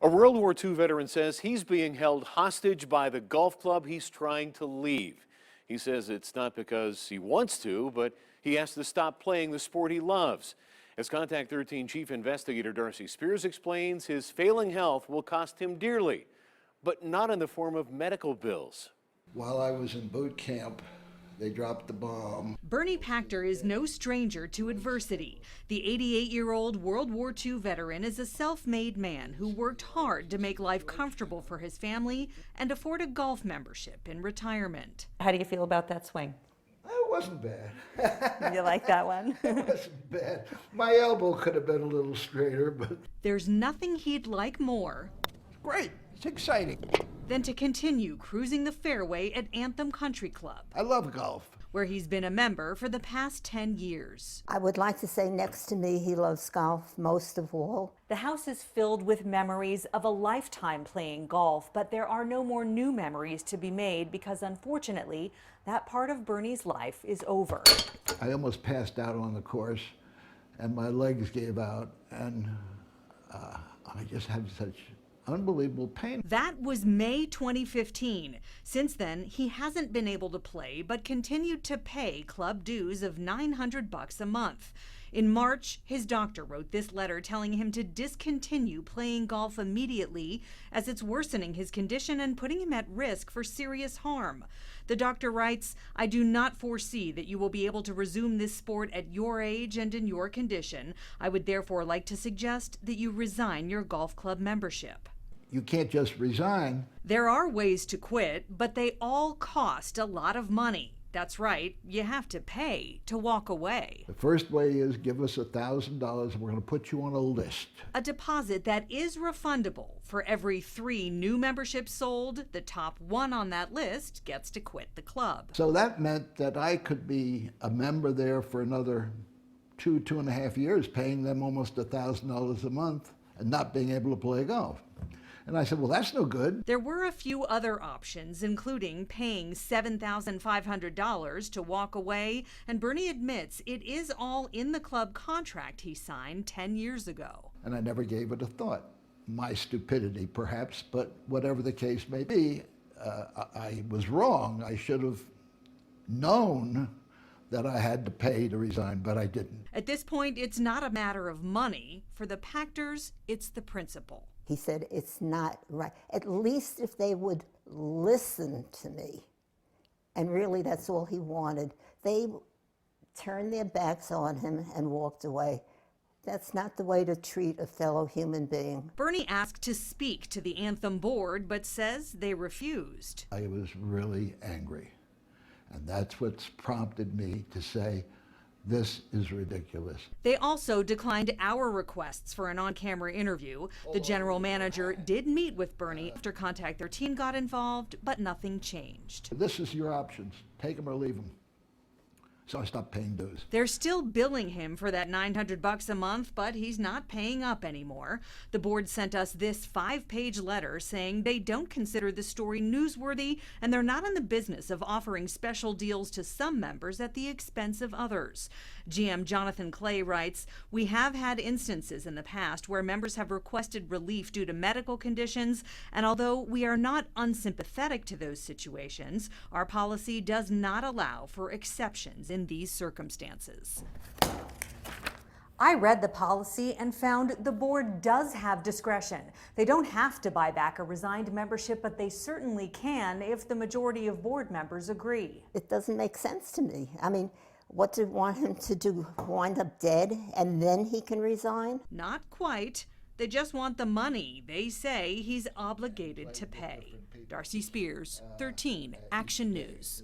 A World War II veteran says he's being held hostage by the golf club he's trying to leave. He says it's not because he wants to, but he has to stop playing the sport he loves. As Contact 13 Chief Investigator Darcy Spears explains, his failing health will cost him dearly, but not in the form of medical bills. While I was in boot camp, they dropped the bomb. Bernie Pachter is no stranger to adversity. The 88-year-old World War II veteran is a self-made man who worked hard to make life comfortable for his family and afford a golf membership in retirement. How do you feel about that swing? It wasn't bad. You like that one? It wasn't bad. My elbow could have been a little straighter, but... There's nothing he'd like more. Great. It's exciting. Than to continue cruising the fairway at Anthem Country Club. I love golf. Where he's been a member for the past 10 years. I would like to say next to me, he loves golf most of all. The house is filled with memories of a lifetime playing golf, but there are no more new memories to be made because unfortunately, that part of Bernie's life is over. I almost passed out on the course and my legs gave out and I just had such unbelievable pain. That was May 2015. Since then, he hasn't been able to play, but continued to pay club dues of $900 a month. In March, his doctor wrote this letter telling him to discontinue playing golf immediately as it's worsening his condition and putting him at risk for serious harm. The doctor writes, "I do not foresee that you will be able to resume this sport at your age and in your condition. I would therefore like to suggest that you resign your golf club membership." You can't just resign. There are ways to quit, but they all cost a lot of money. That's right, you have to pay to walk away. The first way is give us $1,000 and we're going to put you on a list. A deposit that is refundable. For every 3 new memberships sold, the top one on that list gets to quit the club. So that meant that I could be a member there for another 2.5 years, paying them almost $1,000 a month and not being able to play golf. And I said, well, that's no good. There were a few other options, including paying $7,500 to walk away, and Bernie admits it is all in the club contract he signed 10 years ago. And I never gave it a thought. My stupidity, perhaps, but whatever the case may be, I was wrong. I should have known that I had to pay to resign, but I didn't. At this point, it's not a matter of money. For the Pachters, it's the principle. He said, it's not right. At least if they would listen to me. And really, that's all he wanted. They turned their backs on him and walked away. That's not the way to treat a fellow human being. Bernie asked to speak to the Anthem board, but says they refused. I was really angry. And that's what's prompted me to say, this is ridiculous. They also declined our requests for an on-camera interview. The general manager did meet with Bernie after Contact 13 got involved, but nothing changed. This is your options. Take them or leave them. So I stopped paying dues. They're still billing him for that $900 a month, but he's not paying up anymore. The board sent us this 5-page letter saying they don't consider the story newsworthy and they're not in the business of offering special deals to some members at the expense of others. GM Jonathan Clay writes, "We have had instances in the past where members have requested relief due to medical conditions, and although we are not unsympathetic to those situations, our policy does not allow for exceptions in these circumstances." I read the policy and found the board does have discretion. They don't have to buy back a resigned membership, but they certainly can if the majority of board members agree. It doesn't make sense to me. I mean, what do you want him to do? Wind up dead and then he can resign? Not quite. They just want the money they say he's obligated to pay. Darcy Spears, 13 Action News.